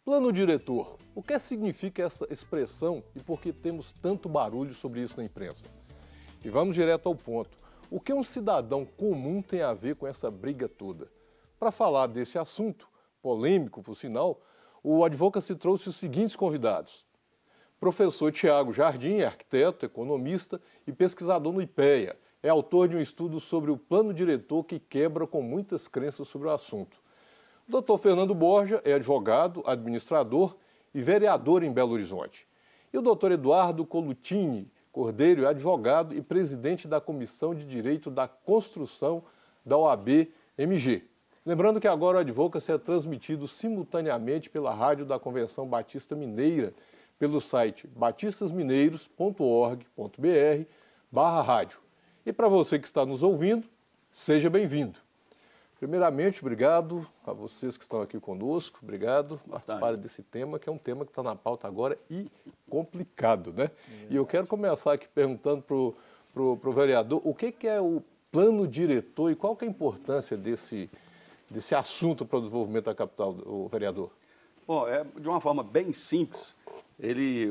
Plano diretor. O que significa essa expressão e por que temos tanto barulho sobre isso na imprensa? E vamos direto ao ponto. O que um cidadão comum tem a ver com essa briga toda? Para falar desse assunto, polêmico por sinal, o Advocacy trouxe os seguintes convidados. Professor Tiago Jardim é arquiteto, economista e pesquisador no IPEA. É autor de um estudo sobre o plano diretor que quebra com muitas crenças sobre o assunto. O Dr. Fernando Borja é advogado, administrador e vereador em Belo Horizonte. E o Dr. Eduardo Colutini Cordeiro é advogado e presidente da Comissão de Direito da Construção da OAB-MG. Lembrando que agora o Advocacy é transmitido simultaneamente pela rádio da Convenção Batista Mineira, pelo site batistasmineiros.org.br/rádio. E para você que está nos ouvindo, seja bem-vindo. Primeiramente, obrigado a vocês que estão aqui conosco, obrigado por participarem desse tema, que é um tema que está na pauta agora e complicado, né? E eu quero começar aqui perguntando para o vereador o que é o plano diretor e qual que é a importância desse assunto para o desenvolvimento da capital, o vereador? Bom, de uma forma bem simples,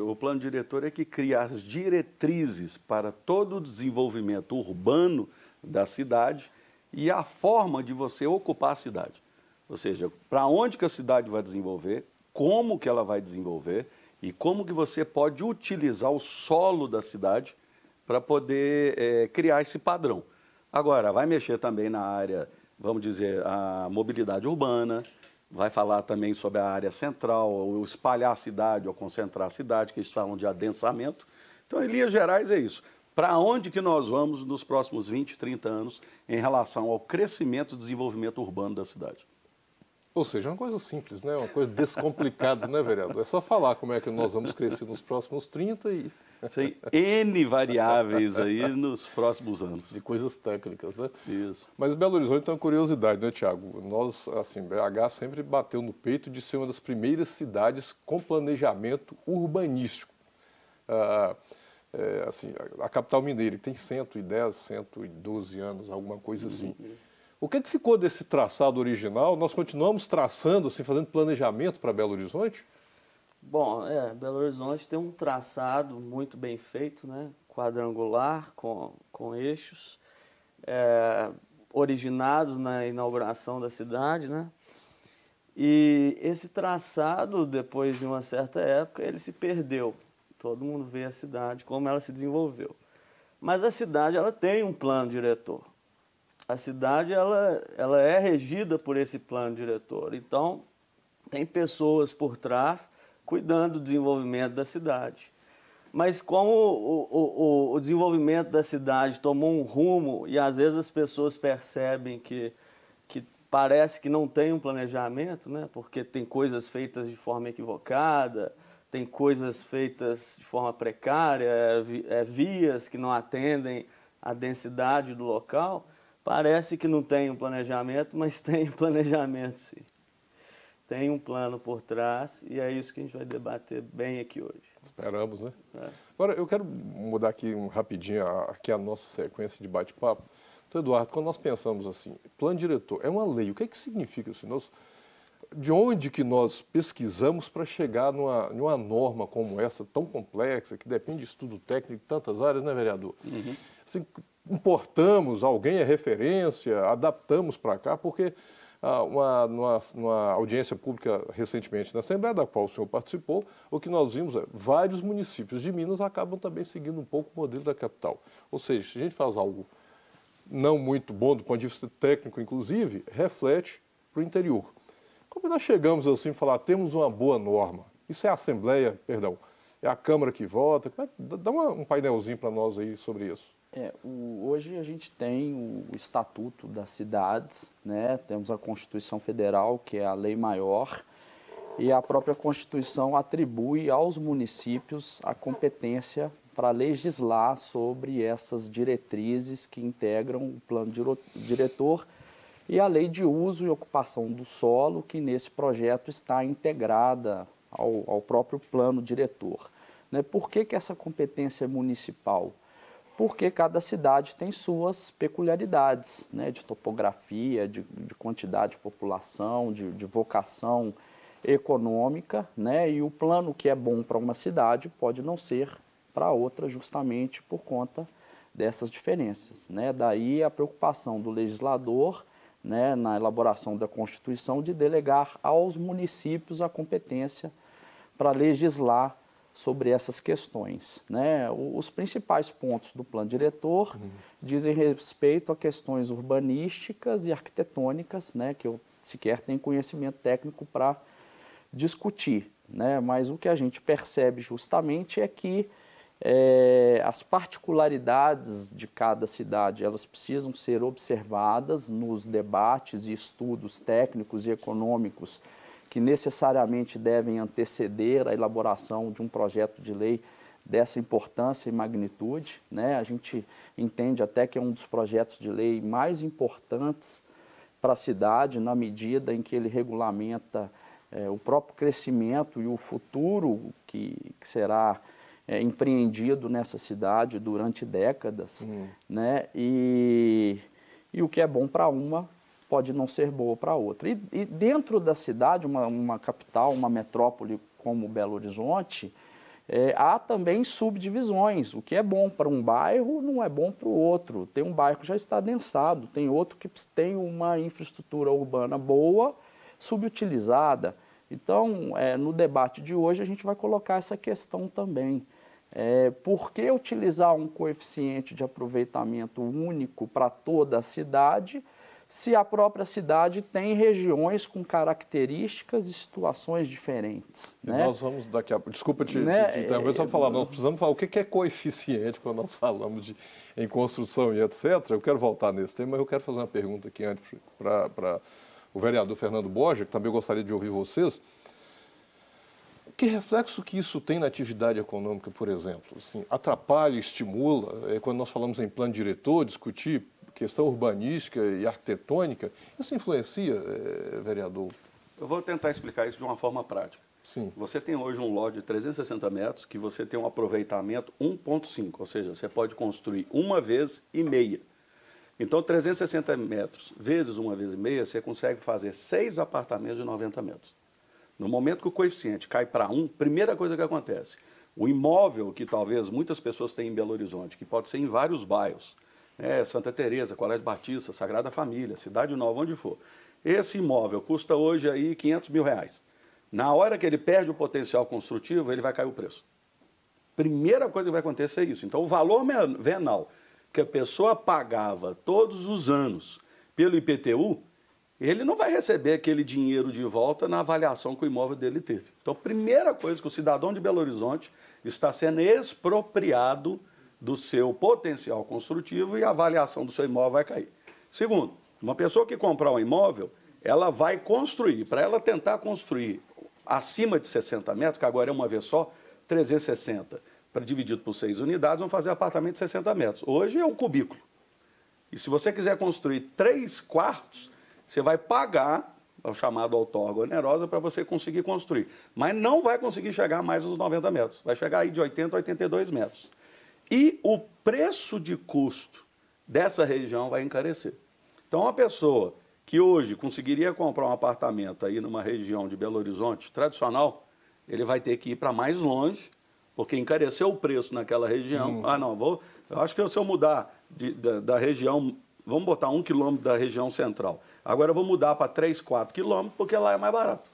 o plano diretor é que cria as diretrizes para todo o desenvolvimento urbano da cidade e a forma de você ocupar a cidade. Ou seja, para onde que a cidade vai desenvolver, como que ela vai desenvolver e como que você pode utilizar o solo da cidade para poder criar esse padrão. Agora, vai mexer também na área, vamos dizer, a mobilidade urbana, vai falar também sobre a área central, ou espalhar a cidade, ou concentrar a cidade, que eles falam de adensamento. Então, em linhas gerais, é isso. Para onde que nós vamos nos próximos 20, 30 anos em relação ao crescimento e desenvolvimento urbano da cidade? Ou seja, é uma coisa simples, né? Uma coisa descomplicada, né, vereador? É só falar como é que nós vamos crescer nos próximos 30 e... Tem N variáveis aí nos próximos anos. De coisas técnicas, né? Isso. Mas Belo Horizonte tem uma curiosidade, né, Tiago? Nós, assim, BH sempre bateu no peito de ser uma das primeiras cidades com planejamento urbanístico. Assim, a capital mineira, que tem 110, 112 anos, alguma coisa assim. O que ficou desse traçado original? Nós continuamos traçando, assim, fazendo planejamento para Belo Horizonte? Bom, Belo Horizonte tem um traçado muito bem feito, né? Quadrangular, com eixos, originados na inauguração da cidade, né? E esse traçado, depois de uma certa época, ele se perdeu. Todo mundo vê a cidade, como ela se desenvolveu. Mas a cidade, ela tem um plano diretor. A cidade, ela é regida por esse plano diretor. Então, tem pessoas por trás cuidando do desenvolvimento da cidade. Mas como o desenvolvimento da cidade tomou um rumo e às vezes as pessoas percebem que parece que não tem um planejamento, né? Porque tem coisas feitas de forma equivocada, tem coisas feitas de forma precária, vias que não atendem à densidade do local. Parece que não tem um planejamento, mas tem planejamento sim. Tem um plano por trás e é isso que a gente vai debater bem aqui hoje. Esperamos, né? Agora, eu quero mudar aqui rapidinho aqui a nossa sequência de bate-papo. Então, Eduardo, quando nós pensamos assim, plano diretor é uma lei, o que significa isso? De onde que nós pesquisamos para chegar numa norma como essa, tão complexa, que depende de estudo técnico de tantas áreas, né, vereador? Assim, importamos, alguém é referência, adaptamos para cá, porque numa audiência pública recentemente na Assembleia, da qual o senhor participou, o que nós vimos vários municípios de Minas acabam também seguindo um pouco o modelo da capital. Ou seja, se a gente faz algo não muito bom do ponto de vista técnico, inclusive, reflete para o interior. Como nós chegamos assim a falar, temos uma boa norma? Isso é a Assembleia, perdão, é a Câmara que vota? Dá um painelzinho para nós aí sobre isso. Hoje a gente tem o Estatuto das Cidades, né? Temos a Constituição Federal, que é a lei maior, e a própria Constituição atribui aos municípios a competência para legislar sobre essas diretrizes que integram o plano diretor e a lei de uso e ocupação do solo, que nesse projeto está integrada ao próprio plano diretor. Né? Por que essa competência é municipal? Porque cada cidade tem suas peculiaridades, né? De topografia, de quantidade de população, de vocação econômica, né? E o plano que é bom para uma cidade pode não ser para outra, justamente por conta dessas diferenças, né? Daí a preocupação do legislador, né, na elaboração da Constituição, de delegar aos municípios a competência para legislar sobre essas questões, né? Os principais pontos do plano diretor dizem respeito a questões urbanísticas e arquitetônicas, né, que eu sequer tenho conhecimento técnico para discutir, né? Mas o que a gente percebe justamente é que as particularidades de cada cidade, elas precisam ser observadas nos debates e estudos técnicos e econômicos que necessariamente devem anteceder a elaboração de um projeto de lei dessa importância e magnitude, né? A gente entende até que é um dos projetos de lei mais importantes para a cidade, na medida em que ele regulamenta o próprio crescimento e o futuro que será empreendido nessa cidade durante décadas, né? E o que é bom para uma pode não ser boa para outra. E dentro da cidade, uma capital, uma metrópole como Belo Horizonte, há também subdivisões. O que é bom para um bairro não é bom para o outro. Tem um bairro que já está densado, tem outro que tem uma infraestrutura urbana boa, subutilizada. Então, no debate de hoje, a gente vai colocar essa questão também. Por que utilizar um coeficiente de aproveitamento único para toda a cidade, se a própria cidade tem regiões com características e situações diferentes? E né? nós vamos daqui a pouco, desculpa te interromper, só falar, nós precisamos falar o que é coeficiente quando nós falamos em construção e etc. Eu quero voltar nesse tema, mas eu quero fazer uma pergunta aqui antes para o vereador Fernando Borja, que também eu gostaria de ouvir vocês. Que reflexo que isso tem na atividade econômica, por exemplo? Assim, atrapalha, estimula? Quando nós falamos em plano diretor, discutir questão urbanística e arquitetônica, isso influencia, vereador? Eu vou tentar explicar isso de uma forma prática. Sim. Você tem hoje um lote de 360 metros que você tem um aproveitamento 1,5, ou seja, você pode construir uma vez e meia. Então, 360 metros vezes uma vez e meia, você consegue fazer 6 apartamentos de 90 metros. No momento que o coeficiente cai para 1, primeira coisa que acontece, o imóvel que talvez muitas pessoas têm em Belo Horizonte, que pode ser em vários bairros, Santa Teresa, Colégio Batista, Sagrada Família, Cidade Nova, onde for, esse imóvel custa hoje aí R$500 mil. Na hora que ele perde o potencial construtivo, ele vai cair o preço. Primeira coisa que vai acontecer é isso. Então, o valor venal que a pessoa pagava todos os anos pelo IPTU, ele não vai receber aquele dinheiro de volta na avaliação que o imóvel dele teve. Então, a primeira coisa que o cidadão de Belo Horizonte está sendo expropriado do seu potencial construtivo e a avaliação do seu imóvel vai cair. Segundo, uma pessoa que comprar um imóvel, ela vai construir. Para ela tentar construir acima de 60 metros, que agora é uma vez só, 360, dividido por 6 unidades, vão fazer apartamento de 60 metros. Hoje é um cubículo. E se você quiser construir 3 quartos, você vai pagar o chamado outorga onerosa para você conseguir construir. Mas não vai conseguir chegar mais nos 90 metros. Vai chegar aí de 80 a 82 metros. E o preço de custo dessa região vai encarecer. Então, uma pessoa que hoje conseguiria comprar um apartamento aí numa região de Belo Horizonte tradicional, ele vai ter que ir para mais longe, porque encareceu o preço naquela região. Eu acho que se eu mudar da região, vamos botar 1 quilômetro da região central. Agora eu vou mudar para 3, 4 quilômetros, porque lá é mais barato.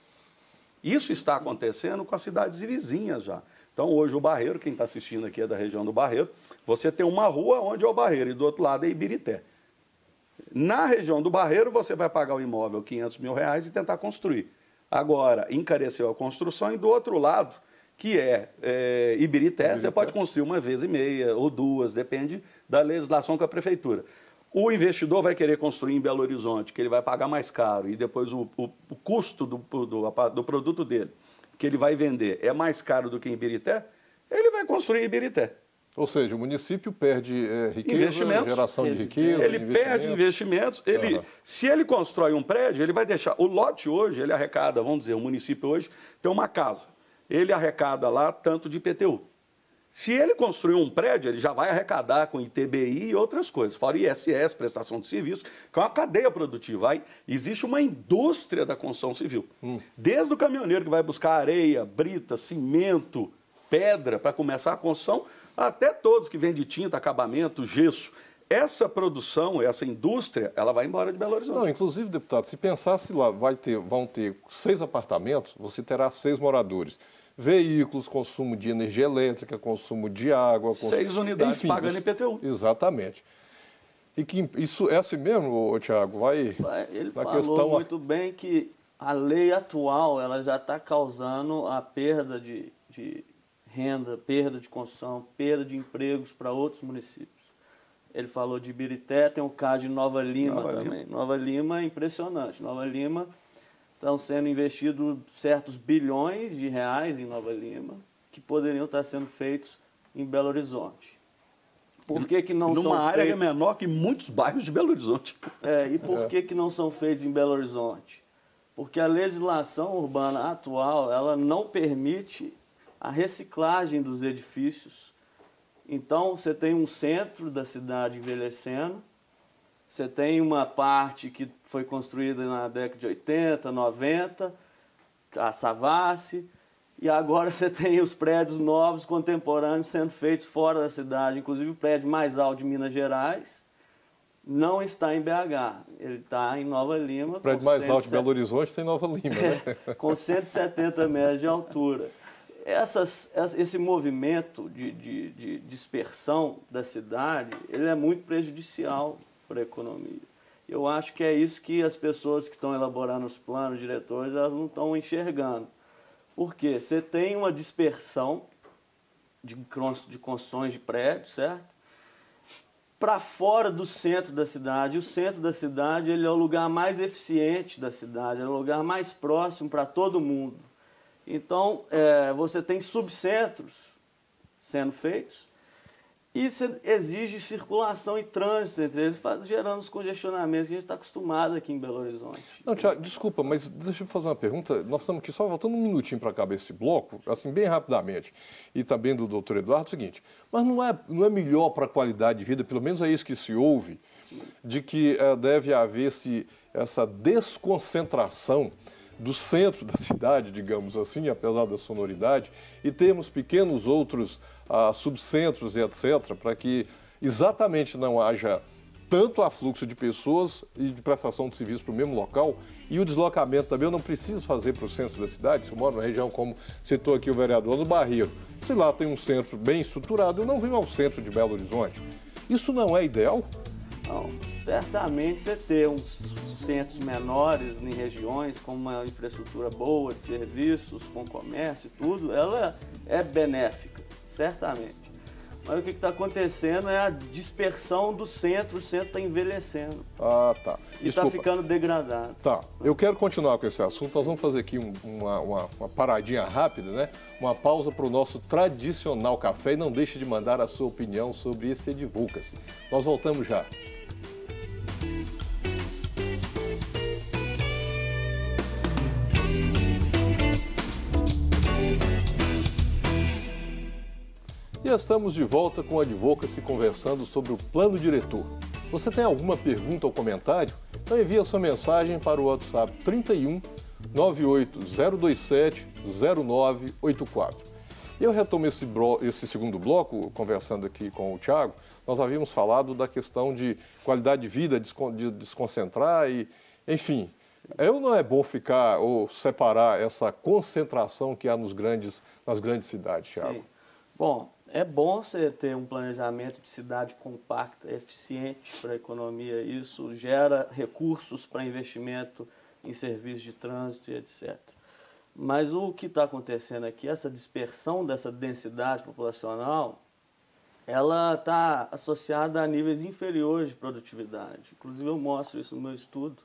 Isso está acontecendo com as cidades vizinhas já. Então, hoje o Barreiro, quem está assistindo aqui é da região do Barreiro, você tem uma rua onde é o Barreiro e do outro lado é Ibirité. Na região do Barreiro, você vai pagar o imóvel R$500 mil e tentar construir. Agora, encareceu a construção e do outro lado, que é Ibirité, você pode construir uma vez e meia ou 2, depende da legislação com a prefeitura. O investidor vai querer construir em Belo Horizonte, que ele vai pagar mais caro, e depois o custo do produto dele, que ele vai vender, é mais caro do que em Ibirité, ele vai construir em Ibirité. Ou seja, o município perde riqueza, geração de riqueza. Ele perde investimentos. Se ele constrói um prédio, ele vai deixar... O lote hoje, ele arrecada, vamos dizer, o município hoje tem uma casa. Ele arrecada lá tanto de IPTU. Se ele construir um prédio, ele já vai arrecadar com ITBI e outras coisas, fora ISS, prestação de serviço, que é uma cadeia produtiva. Aí existe uma indústria da construção civil. Desde o caminhoneiro que vai buscar areia, brita, cimento, pedra para começar a construção, até todos que vendem tinta, acabamento, gesso. Essa produção, essa indústria, ela vai embora de Belo Horizonte. Não, inclusive, deputado, se pensasse lá, vão ter 6 apartamentos, você terá 6 moradores. Veículos, consumo de energia elétrica, consumo de água. 6 unidades, enfim, pagando IPTU. Exatamente. E que isso é assim mesmo, Tiago? Ele falou muito bem que a lei atual ela já está causando a perda de renda, perda de construção, perda de empregos para outros municípios. Ele falou de Ibirité, tem o caso de Nova Lima também. Nova Lima é impressionante. Nova Lima estão sendo investidos certos bilhões de reais em Nova Lima que poderiam estar sendo feitos em Belo Horizonte. Por que não são feitos? Numa área menor que muitos bairros de Belo Horizonte. E por que não são feitos em Belo Horizonte? Porque a legislação urbana atual ela não permite a reciclagem dos edifícios. Então, você tem um centro da cidade envelhecendo, você tem uma parte que foi construída na década de 80, 90, a Savassi, e agora você tem os prédios novos, contemporâneos, sendo feitos fora da cidade. Inclusive o prédio mais alto de Minas Gerais não está em BH, ele está em Nova Lima. O prédio mais alto de Belo Horizonte tem Nova Lima, né? Com 170 metros de altura. Esse movimento de dispersão da cidade, ele é muito prejudicial para a economia. Eu acho que é isso que as pessoas que estão elaborando os planos diretores, elas não estão enxergando. Por quê? Você tem uma dispersão de construções de prédios, certo? Para fora do centro da cidade. O centro da cidade ele é o lugar mais eficiente da cidade, é o lugar mais próximo para todo mundo. Então, você tem subcentros sendo feitos, e você exige circulação e trânsito entre eles, gerando os congestionamentos que a gente está acostumado aqui em Belo Horizonte. Não, Tiago, desculpa, mas deixa eu fazer uma pergunta. Nós estamos aqui só voltando um minutinho para acabar esse bloco, assim, bem rapidamente, e também do doutor Eduardo, o seguinte, mas não é melhor para a qualidade de vida, pelo menos é isso que se ouve, de que deve haver essa desconcentração do centro da cidade, digamos assim, apesar da sonoridade, e termos pequenos outros subcentros e etc., para que exatamente não haja tanto afluxo de pessoas e de prestação de serviço para o mesmo local, e o deslocamento também eu não preciso fazer para o centro da cidade. Se eu moro numa região como citou aqui o vereador no Barreiro, se lá tem um centro bem estruturado, eu não venho ao centro de Belo Horizonte. Isso não é ideal? Não, certamente você ter uns centros menores em regiões com uma infraestrutura boa de serviços, com comércio e tudo, ela é benéfica, certamente. Mas o que está acontecendo é a dispersão do centro, o centro está envelhecendo. Ah, tá. E está ficando degradado. Tá, eu quero continuar com esse assunto, nós vamos fazer aqui uma paradinha rápida, né? Uma pausa para o nosso tradicional café e não deixe de mandar a sua opinião sobre esse Edivulca-se. Nós voltamos já. E estamos de volta com o Advocacy conversando sobre o plano diretor. Você tem alguma pergunta ou comentário? Então envie a sua mensagem para o WhatsApp 31 98027 0984. Eu retomo esse segundo bloco, conversando aqui com o Tiago. Nós havíamos falado da questão de qualidade de vida, de desconcentrar e, enfim, não é bom ficar ou separar essa concentração que há nas grandes cidades, Tiago? Sim. Bom, é bom você ter um planejamento de cidade compacta, eficiente para a economia. Isso gera recursos para investimento em serviços de trânsito e etc. Mas o que está acontecendo aqui, essa dispersão dessa densidade populacional, ela está associada a níveis inferiores de produtividade. Inclusive eu mostro isso no meu estudo,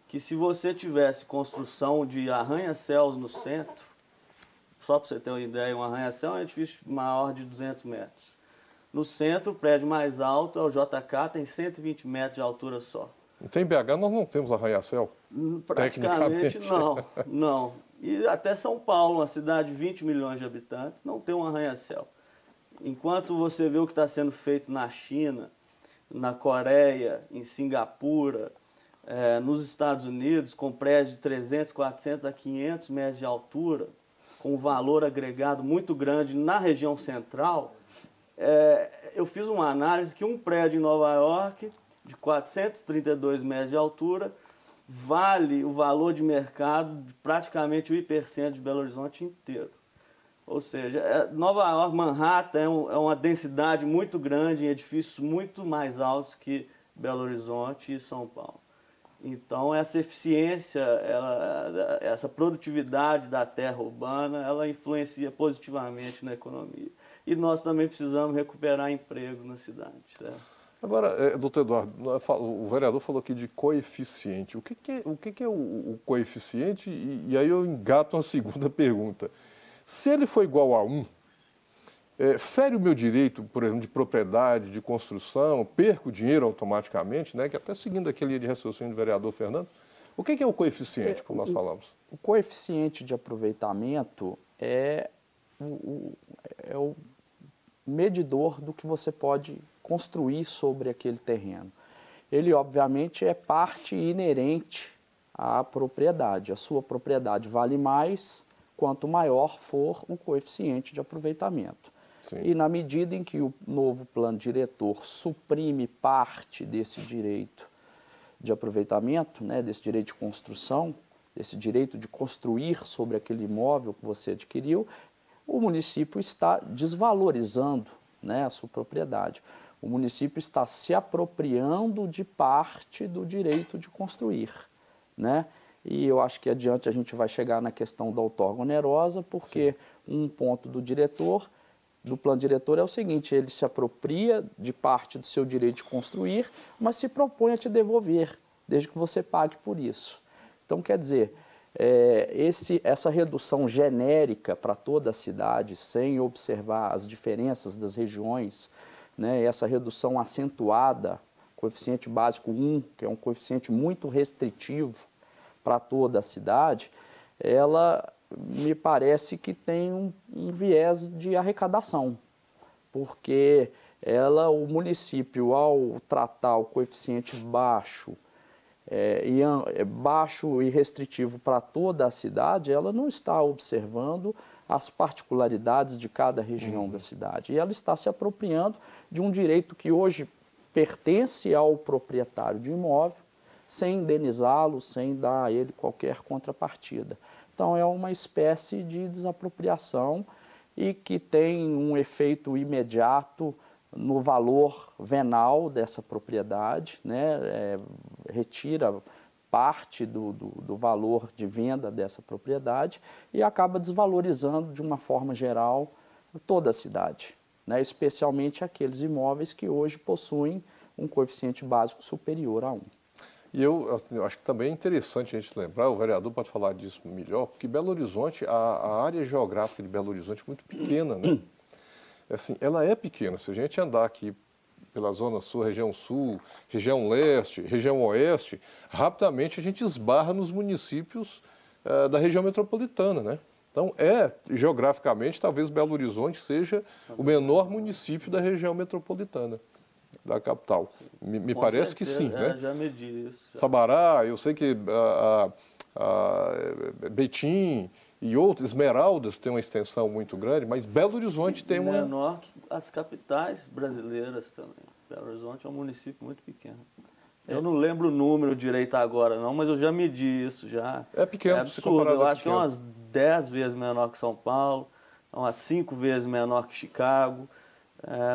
que se você tivesse construção de arranha-céus no centro, só para você ter uma ideia, um arranha-céu é um edifício maior de 200 metros. No centro, o prédio mais alto é o JK, tem 120 metros de altura só. Em BH nós não temos arranha-céu? Praticamente não. E até São Paulo, uma cidade de 20 milhões de habitantes, não tem um arranha-céu. Enquanto você vê o que está sendo feito na China, na Coreia, em Singapura, nos Estados Unidos, com prédios de 300, 400 a 500 metros de altura, com um valor agregado muito grande na região central, eu fiz uma análise que um prédio em Nova York, de 432 metros de altura, vale o valor de mercado de praticamente o hipercentro de Belo Horizonte inteiro. Ou seja, Nova York, Manhattan é uma densidade muito grande em edifícios muito mais altos que Belo Horizonte e São Paulo. Então, essa eficiência, essa produtividade da terra urbana, ela influencia positivamente na economia. E nós também precisamos recuperar empregos na cidade. Certo? Agora, doutor Eduardo, o vereador falou aqui de coeficiente. O que é o coeficiente? E aí eu engato uma segunda pergunta. Se ele for igual a 1, fere o meu direito, por exemplo, de propriedade, de construção, perco dinheiro automaticamente, né? Que até seguindo aquele de raciocínio do vereador Fernando. O que é o coeficiente, como nós falamos? O coeficiente de aproveitamento é o medidor do que você pode construir sobre aquele terreno. Ele, obviamente, é parte inerente à propriedade. A sua propriedade vale mais quanto maior for o coeficiente de aproveitamento. Sim. E na medida em que o novo plano diretor suprime parte desse direito de aproveitamento, né, desse direito de construção, desse direito de construir sobre aquele imóvel que você adquiriu, o município está desvalorizando, né, a sua propriedade. O município está se apropriando de parte do direito de construir, né? E eu acho que adiante a gente vai chegar na questão da outorga onerosa, porque um ponto do plano diretor é o seguinte: ele se apropria de parte do seu direito de construir, mas se propõe a te devolver, desde que você pague por isso. Então, quer dizer, essa redução genérica para toda a cidade, sem observar as diferenças das regiões, né, essa redução acentuada, coeficiente básico 1, que é um coeficiente muito restritivo para toda a cidade, ela me parece que tem um viés de arrecadação, porque o município, ao tratar o coeficiente baixo, baixo e restritivo para toda a cidade, ela não está observando as particularidades de cada região da cidade. E ela está se apropriando de um direito que hoje pertence ao proprietário de imóvel, sem indenizá-lo, sem dar a ele qualquer contrapartida. Então, é uma espécie de desapropriação e que tem um efeito imediato no valor venal dessa propriedade, né? Retira parte do valor de venda dessa propriedade e acaba desvalorizando, de uma forma geral, toda a cidade, né? Especialmente aqueles imóveis que hoje possuem um coeficiente básico superior a 1. E eu acho que também é interessante a gente lembrar, o vereador pode falar disso melhor, porque Belo Horizonte, a área geográfica de Belo Horizonte é muito pequena, né? Assim, ela é pequena. Se a gente andar aqui pela Zona Sul, região Leste, região Oeste, rapidamente a gente esbarra nos municípios da região metropolitana, né? Então, geograficamente, talvez Belo Horizonte seja o menor município da região metropolitana da capital. Me parece que sim, né? Já medi isso. Já. Sabará, eu sei que Betim e outros, Esmeraldas tem uma extensão muito grande, mas Belo Horizonte tem uma... menor que as capitais brasileiras também. Belo Horizonte é um município muito pequeno. Eu não lembro o número direito agora, não, mas eu já medi isso já. É pequeno. É absurdo. Eu acho que é umas 10 vezes menor que São Paulo, umas 5 vezes menor que Chicago.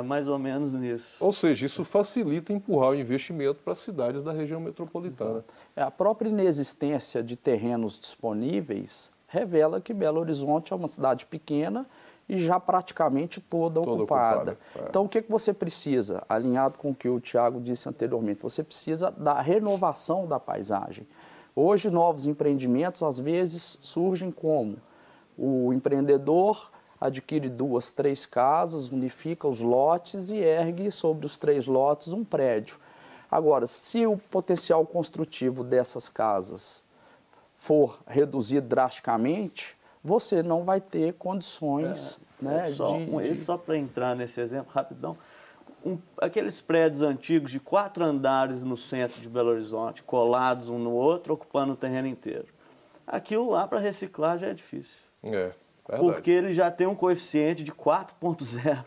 Mais ou menos nisso. Ou seja, isso facilita empurrar o investimento para as cidades da região metropolitana. A própria inexistência de terrenos disponíveis revela que Belo Horizonte é uma cidade pequena e já praticamente toda ocupada. Então, o que você precisa? Alinhado com o que o Tiago disse anteriormente, você precisa da renovação da paisagem. Hoje, novos empreendimentos, às vezes, surgem como o empreendedor adquire 2, 3 casas, unifica os lotes e ergue sobre os 3 lotes um prédio. Agora, se o potencial construtivo dessas casas for reduzido drasticamente, você não vai ter condições, né, Só para entrar nesse exemplo, rapidão, aqueles prédios antigos de 4 andares no centro de Belo Horizonte, colados um no outro, ocupando o terreno inteiro. Aquilo lá para reciclar já é difícil. Verdade. Porque ele já tem um coeficiente de 4,0.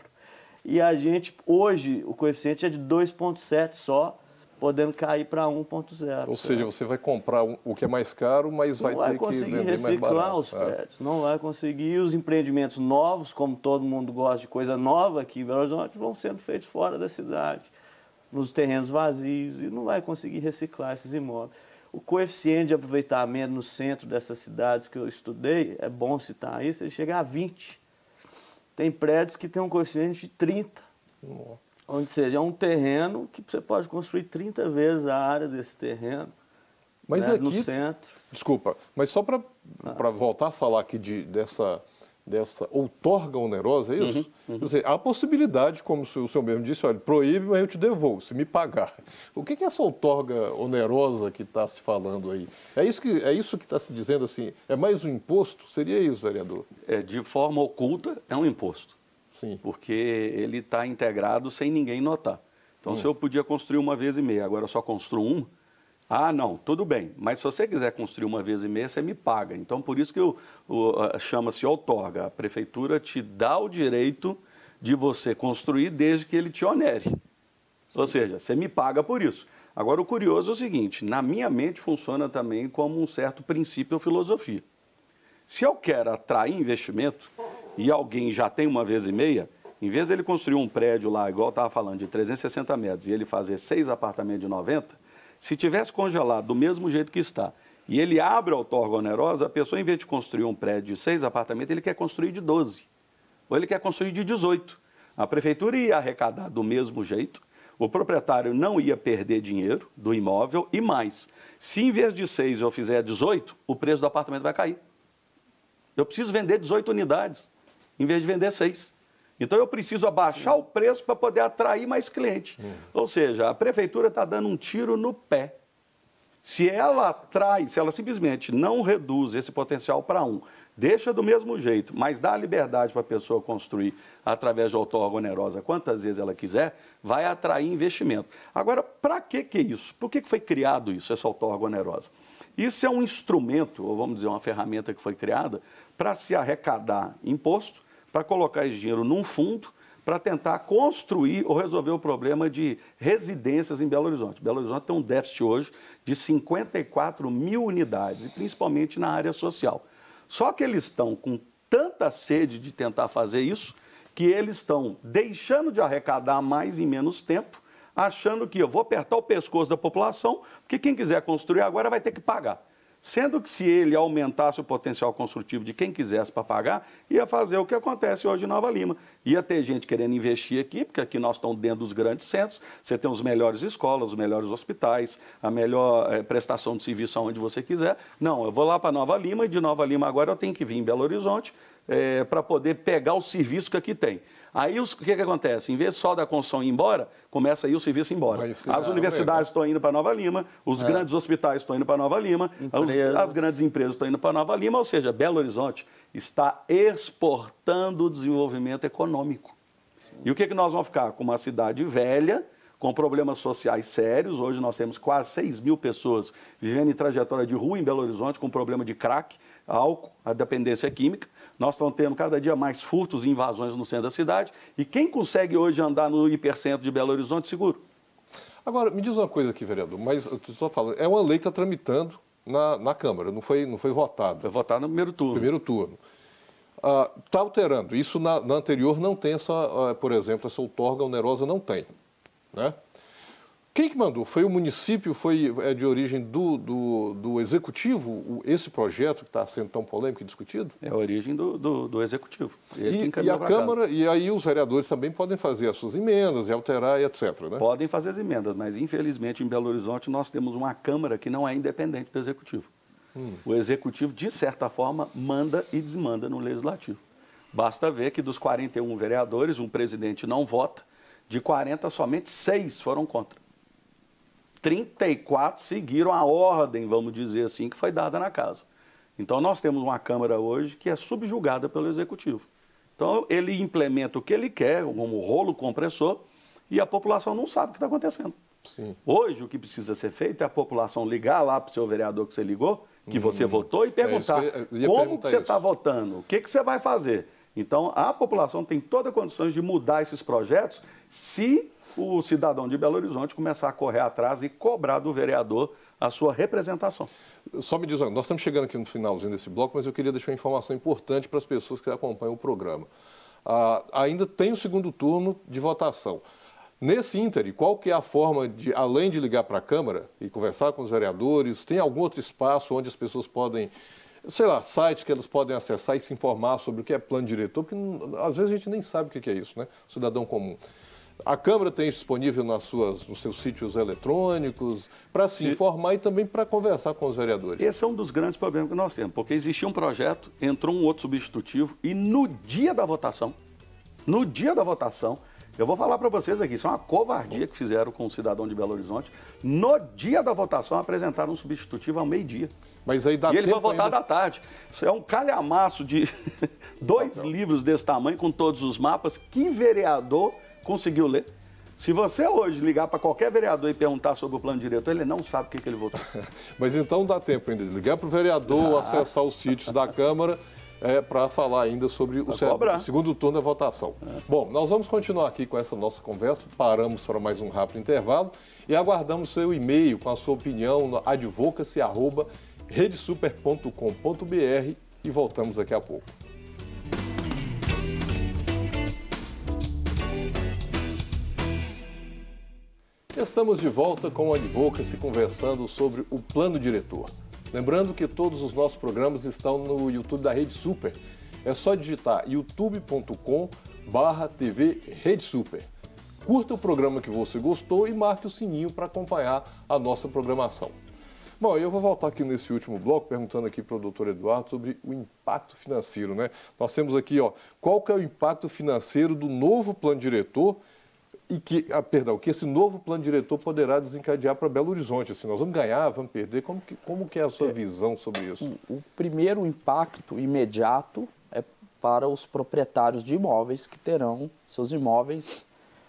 E a gente, hoje, o coeficiente é de 2,7 só, podendo cair para 1,0. Ou seja, você vai comprar o que é mais caro, mas vai ter que vender mais barato. Não vai conseguir reciclar os prédios, não vai conseguir. E os empreendimentos novos, como todo mundo gosta de coisa nova aqui em Belo Horizonte, vão sendo feitos fora da cidade, nos terrenos vazios, e não vai conseguir reciclar esses imóveis. O coeficiente de aproveitamento no centro dessas cidades que eu estudei, é bom citar isso, ele chega a 20. Tem prédios que tem um coeficiente de 30. Onde seja, é um terreno que você pode construir 30 vezes a área desse terreno, mas né, aqui, no centro. Desculpa, mas só para voltar a falar aqui dessa outorga onerosa, é isso? Quer dizer, há a possibilidade, como o senhor mesmo disse, olha, proíbe, mas eu te devolvo, se me pagar. O que é essa outorga onerosa que está se falando aí? É isso que está se dizendo assim, é mais um imposto? Seria isso, vereador? De forma oculta, é um imposto. Sim. Porque ele está integrado sem ninguém notar. Então, se eu podia construir 1,5 vezes, agora eu só construo 1, não, tudo bem. Mas se você quiser construir 1,5 vezes, você me paga. Então, por isso que chama-se outorga. A prefeitura te dá o direito de você construir desde que ele te onere. Ou seja, você me paga por isso. Agora, o curioso é o seguinte, na minha mente funciona também como um certo princípio ou filosofia. Se eu quero atrair investimento e alguém já tem 1,5 vezes, em vez dele construir um prédio lá, igual eu estava falando, de 360 metros e ele fazer 6 apartamentos de 90, se tivesse congelado do mesmo jeito que está e ele abre a outorga onerosa, a pessoa, em vez de construir um prédio de 6 apartamentos, ele quer construir de 12. Ou ele quer construir de 18. A prefeitura ia arrecadar do mesmo jeito, o proprietário não ia perder dinheiro do imóvel e mais. Se em vez de 6 eu fizer 18, o preço do apartamento vai cair. Eu preciso vender 18 unidades, em vez de vender 6. Então, eu preciso abaixar o preço para poder atrair mais cliente. Ou seja, a prefeitura está dando um tiro no pé. Se ela simplesmente não reduz esse potencial para 1, deixa do mesmo jeito, mas dá a liberdade para a pessoa construir através de outorga onerosa quantas vezes ela quiser, vai atrair investimento. Agora, para que é isso? Por que foi criado isso, essa outorga onerosa? Isso é um instrumento, ou vamos dizer, uma ferramenta que foi criada para se arrecadar imposto, para colocar esse dinheiro num fundo, para tentar construir ou resolver o problema de residências em Belo Horizonte. Belo Horizonte tem um déficit hoje de 54 mil unidades, e principalmente na área social. Só que eles estão com tanta sede de tentar fazer isso, que eles estão deixando de arrecadar mais em menos tempo, achando que eu vou apertar o pescoço da população, porque quem quiser construir agora vai ter que pagar. Sendo que se ele aumentasse o potencial construtivo de quem quisesse para pagar, ia fazer o que acontece hoje em Nova Lima. Ia ter gente querendo investir aqui, porque aqui nós estamos dentro dos grandes centros, você tem as melhores escolas, os melhores hospitais, a melhor prestação de serviço aonde você quiser. Não, eu vou lá para Nova Lima e de Nova Lima agora eu tenho que vir em Belo Horizonte para poder pegar o serviço que aqui tem. Aí o que acontece? Em vez só da construção ir embora, começa aí o serviço ir embora. As universidades estão indo para Nova Lima, os grandes hospitais estão indo para Nova Lima, as grandes empresas estão indo para Nova Lima, ou seja, Belo Horizonte está exportando o desenvolvimento econômico. E o que nós vamos ficar? Com uma cidade velha, com problemas sociais sérios. Hoje nós temos quase 6 mil pessoas vivendo em trajetória de rua em Belo Horizonte com problema de crack, álcool, a dependência química. Nós estamos tendo cada dia mais furtos e invasões no centro da cidade. E quem consegue hoje andar no hipercentro de Belo Horizonte seguro? Agora, me diz uma coisa aqui, vereador, mas eu estou falando, é uma lei que está tramitando na Câmara, não foi votada. Foi votada no primeiro turno. Primeiro turno. Está alterando. Isso na anterior não tem por exemplo, essa outorga onerosa não tem. Né? Quem que mandou? Foi o município? É de origem do executivo? Esse projeto que está sendo tão polêmico e discutido? É a origem do executivo. E a Câmara, e aí os vereadores também podem fazer as suas emendas e alterar e etc. Né? Podem fazer as emendas, mas infelizmente em Belo Horizonte nós temos uma Câmara que não é independente do executivo. O executivo, de certa forma, manda e desmanda no legislativo. Basta ver que dos 41 vereadores, um presidente não vota, de 40, somente 6 foram contra. 34 seguiram a ordem, vamos dizer assim, que foi dada na casa. Então, nós temos uma Câmara hoje que é subjugada pelo Executivo. Então, ele implementa o que ele quer, como rolo compressor, e a população não sabe o que está acontecendo. Sim. Hoje, o que precisa ser feito é a população ligar lá para o seu vereador que você ligou, que você votou, e perguntar como que você está votando, o que você vai fazer. Então, a população tem todas as condições de mudar esses projetos se o cidadão de Belo Horizonte começar a correr atrás e cobrar do vereador a sua representação. Só me diz, nós estamos chegando aqui no finalzinho desse bloco, mas eu queria deixar uma informação importante para as pessoas que acompanham o programa. Ainda tem o segundo turno de votação. Nesse ínterim, qual que é a forma de, além de ligar para a Câmara e conversar com os vereadores, tem algum outro espaço onde as pessoas podem, sei lá, sites que elas podem acessar e se informar sobre o que é plano diretor, porque às vezes a gente nem sabe o que é isso, né? Cidadão comum. A Câmara tem disponível nos seus sítios eletrônicos para se informar e também para conversar com os vereadores. Esse é um dos grandes problemas que nós temos, porque existia um projeto, entrou um outro substitutivo e no dia da votação, eu vou falar para vocês aqui, isso é uma covardia que fizeram com o cidadão de Belo Horizonte. No dia da votação, apresentaram um substitutivo ao meio-dia. Mas aí dá e ele tempo foi votado ainda... à tarde. Isso é um calhamaço de 2 livros desse tamanho, com todos os mapas. Que vereador conseguiu ler? Se você hoje ligar para qualquer vereador e perguntar sobre o plano diretor, ele não sabe o que ele votou. Mas então dá tempo ainda de ligar para o vereador, acessar os sítios da Câmara... para falar ainda sobre o segundo turno da votação. Bom, nós vamos continuar aqui com essa nossa conversa, paramos para mais um rápido intervalo e aguardamos seu e-mail com a sua opinião no advocacy@redesuper.com.br e voltamos daqui a pouco. Estamos de volta com o Advocacy conversando sobre o plano diretor. Lembrando que todos os nossos programas estão no YouTube da Rede Super. É só digitar youtube.com/TV Rede Super. Curta o programa que você gostou e marque o sininho para acompanhar a nossa programação. Bom, eu vou voltar aqui nesse último bloco perguntando aqui para o doutor Eduardo sobre o impacto financeiro, né? Nós temos aqui, qual que é o impacto financeiro do novo plano diretor e que esse novo plano diretor poderá desencadear para Belo Horizonte. Assim, nós vamos ganhar, vamos perder? Como que é a sua visão sobre isso? O primeiro impacto imediato é para os proprietários de imóveis que terão seus imóveis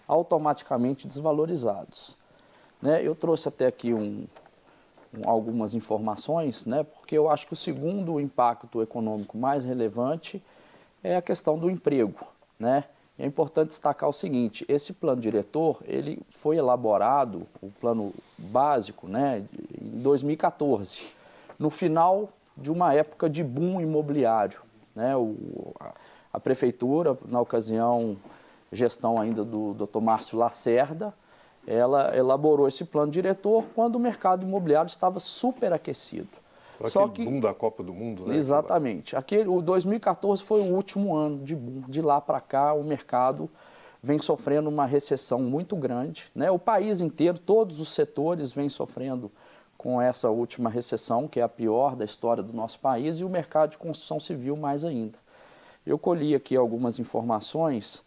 automaticamente desvalorizados. Né? Eu trouxe até aqui algumas informações, né? Porque eu acho que o segundo impacto econômico mais relevante é a questão do emprego, né? É importante destacar o seguinte, esse plano diretor, ele foi elaborado, o plano básico, né, em 2014, no final de uma época de boom imobiliário. Né, a prefeitura, na ocasião, gestão ainda do Dr. Márcio Lacerda, ela elaborou esse plano diretor quando o mercado imobiliário estava superaquecido. Só que boom da Copa do Mundo, né? Exatamente. O 2014 foi o último ano de boom. De lá para cá, o mercado vem sofrendo uma recessão muito grande, né? O país inteiro, todos os setores vêm sofrendo com essa última recessão, que é a pior da história do nosso país, e o mercado de construção civil mais ainda. Eu colhi aqui algumas informações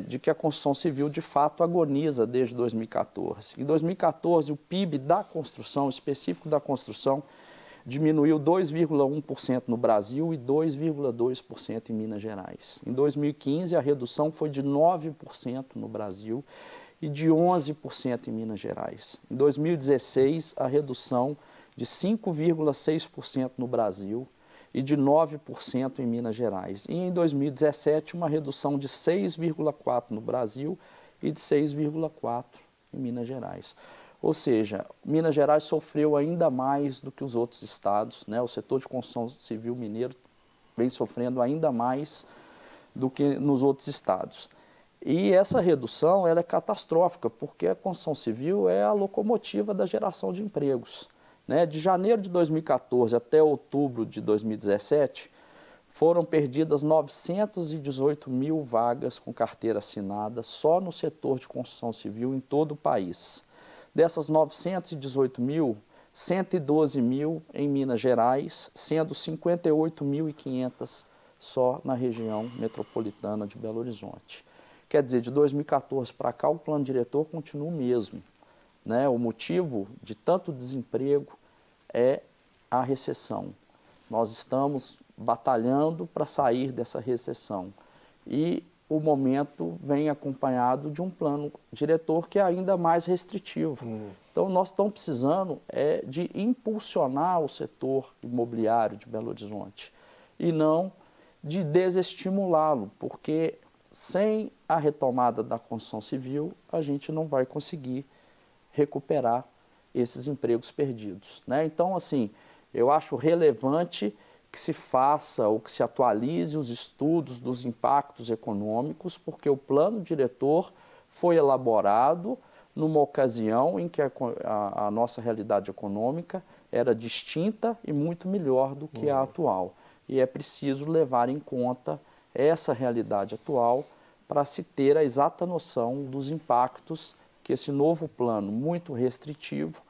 de que a construção civil, de fato, agoniza desde 2014. Em 2014, o PIB da construção, específico da construção, diminuiu 2,1% no Brasil e 2,2% em Minas Gerais. Em 2015, a redução foi de 9% no Brasil e de 11% em Minas Gerais. Em 2016, a redução de 5,6% no Brasil e de 9% em Minas Gerais. E em 2017, uma redução de 6,4% no Brasil e de 6,4% em Minas Gerais. Ou seja, Minas Gerais sofreu ainda mais do que os outros estados, né? O setor de construção civil mineiro vem sofrendo ainda mais do que nos outros estados. E essa redução ela é catastrófica, porque a construção civil é a locomotiva da geração de empregos. Né? De janeiro de 2014 até outubro de 2017, foram perdidas 918 mil vagas com carteira assinada só no setor de construção civil em todo o país. Dessas 918 mil, 112 mil em Minas Gerais, sendo 58.500 só na região metropolitana de Belo Horizonte. Quer dizer, de 2014 para cá, o plano diretor continua o mesmo. Né? O motivo de tanto desemprego é a recessão. Nós estamos batalhando para sair dessa recessão. E o momento vem acompanhado de um plano diretor que é ainda mais restritivo. Então, nós estamos precisando de impulsionar o setor imobiliário de Belo Horizonte e não de desestimulá-lo, porque sem a retomada da construção civil, a gente não vai conseguir recuperar esses empregos perdidos, né? Então, assim, eu acho relevante que se faça ou que se atualize os estudos dos impactos econômicos, porque o plano diretor foi elaborado numa ocasião em que a nossa realidade econômica era distinta e muito melhor do que a atual. E é preciso levar em conta essa realidade atual para se ter a exata noção dos impactos que esse novo plano muito restritivo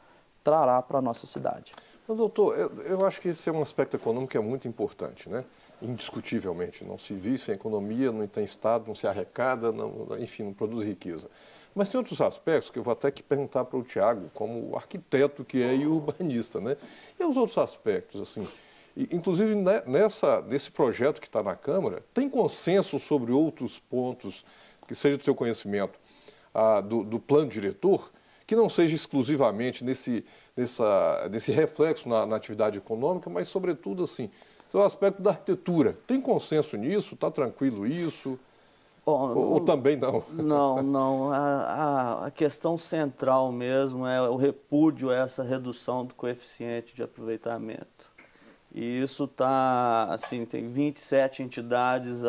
trará para a nossa cidade. Mas, doutor, eu acho que esse é um aspecto econômico que é muito importante, né? Indiscutivelmente. Não se vive sem economia, não tem Estado, não se arrecada, enfim, não produz riqueza. Mas tem outros aspectos que eu vou até que perguntar para o Tiago, como arquiteto que é e urbanista, né? E os outros aspectos, assim, inclusive nesse projeto que está na Câmara, tem consenso sobre outros pontos que seja do seu conhecimento do plano diretor, que não seja exclusivamente nesse reflexo na atividade econômica, mas, sobretudo, assim, o aspecto da arquitetura. Tem consenso nisso? Está tranquilo isso? Ou também não? Não. A questão central mesmo é o repúdio a essa redução do coeficiente de aproveitamento. E isso está, assim, tem 27 entidades,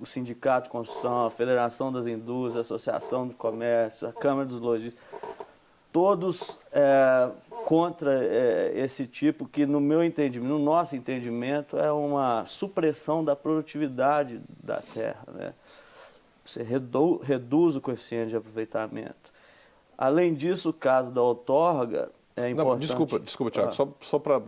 o Sindicato de Construção, a Federação das Indústrias, a Associação do Comércio, a Câmara dos Lojistas, todos contra esse tipo que, no meu entendimento, no nosso entendimento, é uma supressão da produtividade da terra, né? Você reduz o coeficiente de aproveitamento. Além disso, o caso da outorga é importante. Desculpa, Tiago, só para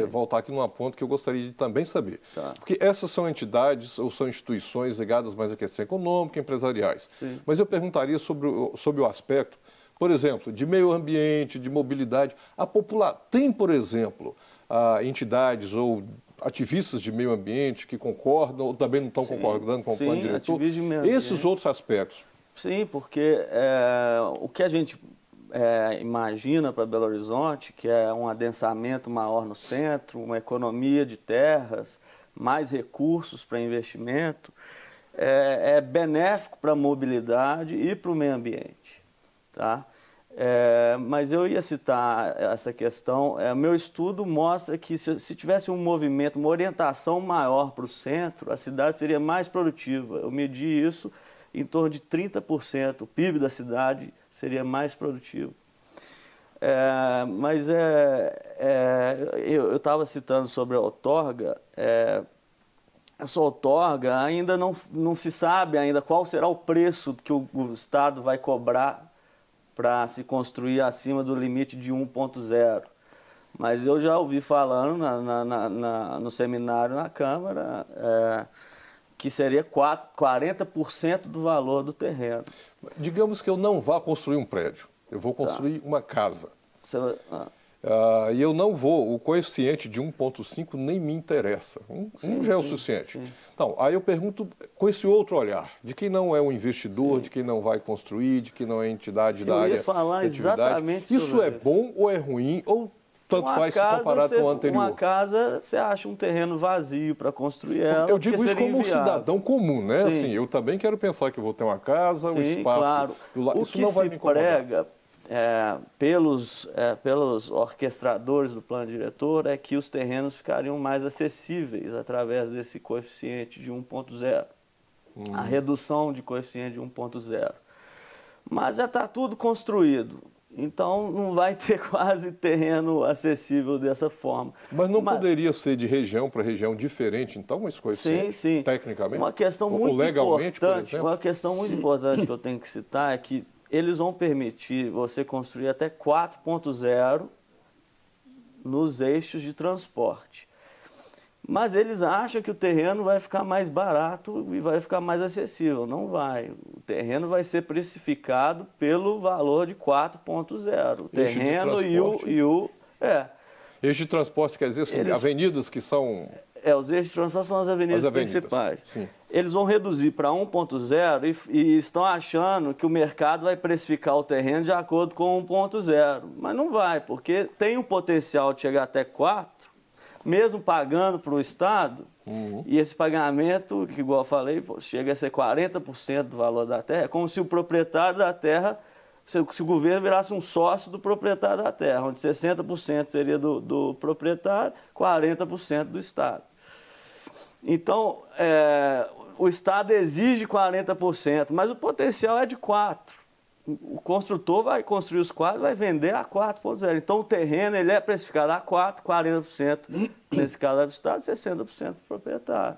voltar aqui num ponto que eu gostaria de também saber. Tá. Porque essas são entidades ou são instituições ligadas mais à questão econômica, empresariais. Sim. Mas eu perguntaria sobre o aspecto, por exemplo, de meio ambiente, de mobilidade. Tem, por exemplo, entidades ou ativistas de meio ambiente que concordam ou também não estão concordando com o plano diretor? Esses outros aspectos. Sim, porque o que a gente imagina para Belo Horizonte, que é um adensamento maior no centro, uma economia de terras, mais recursos para investimento, é benéfico para a mobilidade e para o meio ambiente. Tá? Mas eu ia citar essa questão. Meu estudo mostra que se tivesse um movimento, uma orientação maior para o centro, a cidade seria mais produtiva. Eu medi isso em torno de 30%. O PIB da cidade seria mais produtivo. Mas eu estava citando sobre a outorga. Essa outorga ainda não se sabe ainda qual será o preço que o Estado vai cobrar para se construir acima do limite de 1.0. Mas eu já ouvi falando no seminário na Câmara que seria 40% do valor do terreno. Digamos que eu não vá construir um prédio, eu vou construir uma casa. E eu não vou, o coeficiente de 1.5 nem me interessa. Já é o suficiente. Sim. Então, aí eu pergunto com esse outro olhar, de quem não é um investidor, de quem não vai construir, de quem não é entidade da área de atividade. Eu ia falar exatamente isso. Isso é bom ou é ruim, ou tanto faz se comparado com o anterior? Uma casa, você acha um terreno vazio para construir ela. Eu digo isso como um cidadão comum, né? Assim, eu também quero pensar que eu vou ter uma casa, um espaço. Claro. Isso que não vai me incomodar. Prega pelos orquestradores do plano diretor é que os terrenos ficariam mais acessíveis através desse coeficiente de 1.0. A redução de coeficiente de 1.0. Mas já está tudo construído. Então, não vai ter quase terreno acessível dessa forma. Mas não poderia ser de região para região diferente, então, esse coeficiente, sim. tecnicamente? Uma questão muito importante, uma questão muito importante que eu tenho que citar é que eles vão permitir você construir até 4.0 nos eixos de transporte. Mas eles acham que o terreno vai ficar mais barato e vai ficar mais acessível. Não vai. O terreno vai ser precificado pelo valor de 4.0. O terreno Eixo de transporte quer dizer assim, avenidas que são... Os eixos de transporte são as avenidas principais. Sim. Eles vão reduzir para 1.0 e estão achando que o mercado vai precificar o terreno de acordo com 1.0. Mas não vai, porque tem o potencial de chegar até 4, mesmo pagando para o Estado, e esse pagamento, que igual eu falei, chega a ser 40% do valor da terra. É como se o proprietário da terra, se o governo virasse um sócio do proprietário da terra, onde 60% seria do proprietário, 40% do Estado. Então, o Estado exige 40%, mas o potencial é de 4%. O construtor vai construir os 4%, vai vender a 4.0. Então, o terreno ele é precificado a 4%, 40%, nesse caso é do Estado, 60% do proprietário.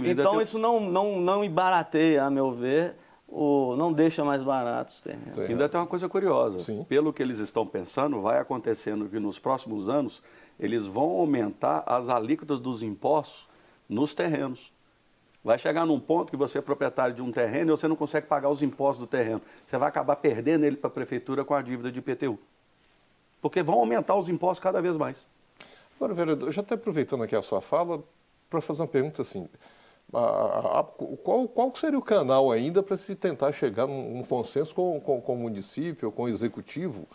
Então, isso não embarateia, a meu ver, não deixa mais barato os terrenos. Ainda tem uma coisa curiosa. Sim. Pelo que eles estão pensando, vai acontecendo que nos próximos anos eles vão aumentar as alíquotas dos impostos nos terrenos. Vai chegar num ponto que você é proprietário de um terreno e você não consegue pagar os impostos do terreno. Você vai acabar perdendo ele para a prefeitura com a dívida de IPTU. Porque vão aumentar os impostos cada vez mais. Agora, vereador, já até aproveitando aqui a sua fala, para fazer uma pergunta assim, qual seria o canal ainda para se tentar chegar num consenso com o município, com o executivo?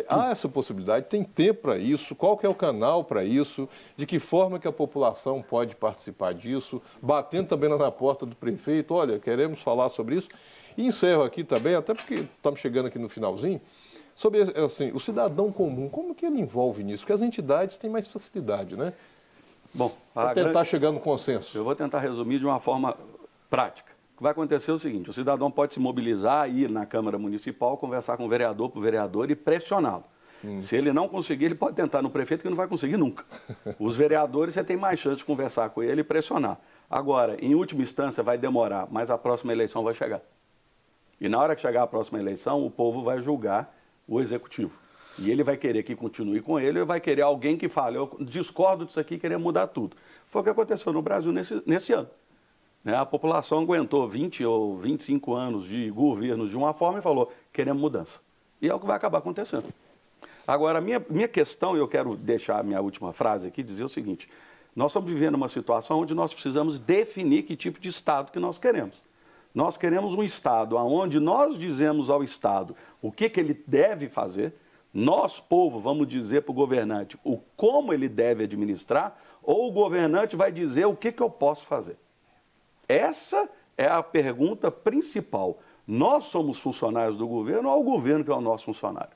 Há essa possibilidade, tem tempo para isso, qual que é o canal para isso, de que forma que a população pode participar disso, batendo também na porta do prefeito, olha, queremos falar sobre isso. E encerro aqui também, até porque estamos chegando aqui no finalzinho, sobre assim, o cidadão comum, como que ele envolve nisso? Porque as entidades têm mais facilidade, né? Bom, para tentar chegar no consenso. Eu vou tentar resumir de uma forma prática. O que vai acontecer é o seguinte, o cidadão pode se mobilizar, ir na Câmara Municipal, conversar com o vereador por vereador e pressioná-lo. Se ele não conseguir, ele pode tentar no prefeito, que não vai conseguir nunca. Os vereadores, você tem mais chance de conversar com ele e pressionar. Agora, em última instância, vai demorar, mas a próxima eleição vai chegar. E na hora que chegar a próxima eleição, o povo vai julgar o executivo. E ele vai querer que continue com ele, ou vai querer alguém que fale, eu discordo disso aqui e querer mudar tudo. Foi o que aconteceu no Brasil nesse ano. A população aguentou 20 ou 25 anos de governos de uma forma e falou, queremos mudança. E é o que vai acabar acontecendo. Agora, minha questão, eu quero deixar a minha última frase aqui, dizer o seguinte, nós estamos vivendo uma situação onde nós precisamos definir que tipo de Estado que nós queremos. Nós queremos um Estado onde nós dizemos ao Estado o que ele deve fazer, nós, povo, vamos dizer para o governante como ele deve administrar, ou o governante vai dizer o que eu posso fazer. Essa é a pergunta principal. Nós somos funcionários do governo ou é o governo que é o nosso funcionário?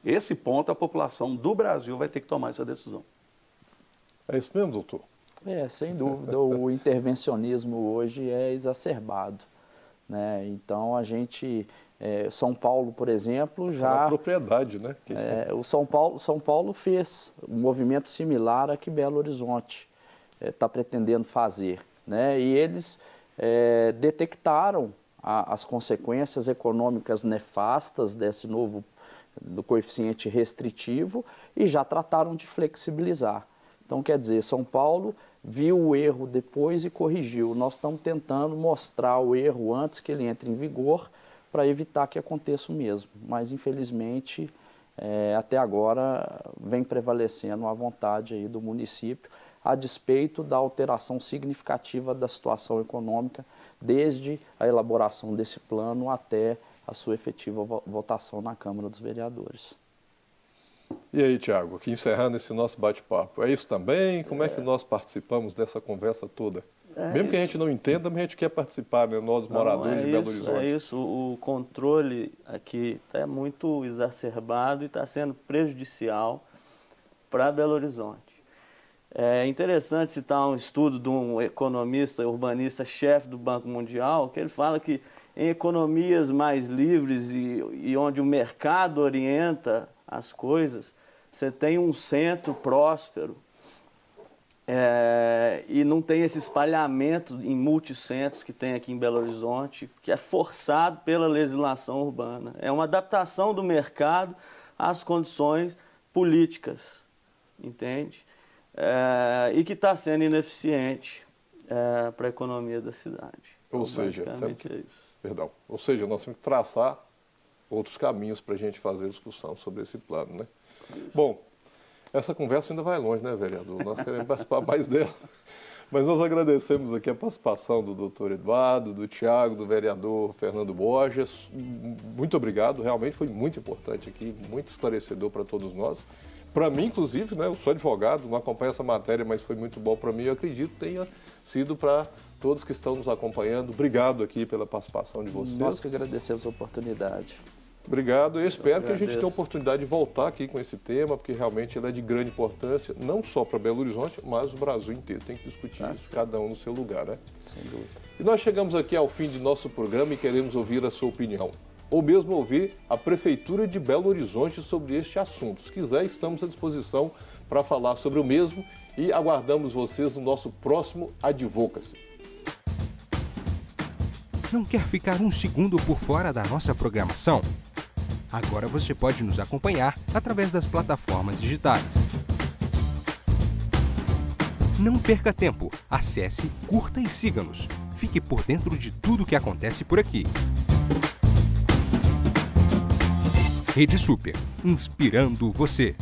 Esse ponto a população do Brasil vai ter que tomar essa decisão. É isso mesmo, doutor? Sem dúvida. O intervencionismo hoje é exacerbado, né? Então, a gente... São Paulo, por exemplo, já... Tá na propriedade, né? O São Paulo fez um movimento similar a que Belo Horizonte está pretendendo fazer, né? E eles detectaram as consequências econômicas nefastas desse novo do coeficiente restritivo e já trataram de flexibilizar. Então, quer dizer, São Paulo viu o erro depois e corrigiu. Nós estamos tentando mostrar o erro antes que ele entre em vigor para evitar que aconteça o mesmo. Mas, infelizmente, até agora vem prevalecendo a vontade aí do município, a despeito da alteração significativa da situação econômica, desde a elaboração desse plano até a sua efetiva votação na Câmara dos Vereadores. E aí, Tiago, aqui encerrando esse nosso bate-papo, é isso também? Como é que nós participamos dessa conversa toda? Mesmo que a gente não entenda, mas a gente quer participar, né? Nós, moradores de Belo Horizonte. É isso, o controle aqui está muito exacerbado e está sendo prejudicial para Belo Horizonte. É interessante citar um estudo de um economista, urbanista, chefe do Banco Mundial, que ele fala que em economias mais livres e onde o mercado orienta as coisas, você tem um centro próspero e não tem esse espalhamento em multicentros que tem aqui em Belo Horizonte, que é forçado pela legislação urbana. É uma adaptação do mercado às condições políticas, entende? E que está sendo ineficiente para a economia da cidade. Ou seja, ou seja, nós temos que traçar outros caminhos para a gente fazer discussão sobre esse plano, né? Bom, Essa conversa ainda vai longe, né, vereador? Nós queremos participar mais dela. Mas nós agradecemos aqui a participação do doutor Eduardo, do Tiago, do vereador Fernando Borges. Muito obrigado, realmente foi muito importante aqui, muito esclarecedor para todos nós. Para mim, inclusive, né, eu sou advogado, não acompanho essa matéria, mas foi muito bom para mim. Eu acredito que tenha sido para todos que estão nos acompanhando. Obrigado aqui pela participação de vocês. Nós que agradecemos a oportunidade. Obrigado, eu espero que a gente tenha a oportunidade de voltar aqui com esse tema, porque realmente ele é de grande importância, não só para Belo Horizonte, mas o Brasil inteiro. Tem que discutir isso, cada um no seu lugar, né? Sem dúvida. E nós chegamos aqui ao fim de nosso programa e queremos ouvir a sua opinião, ou mesmo ouvir a Prefeitura de Belo Horizonte sobre este assunto. Se quiser, estamos à disposição para falar sobre o mesmo e aguardamos vocês no nosso próximo Advocacy. Não quer ficar um segundo por fora da nossa programação? Agora você pode nos acompanhar através das plataformas digitais. Não perca tempo. Acesse, curta e siga-nos. Fique por dentro de tudo o que acontece por aqui. Rede Super, inspirando você.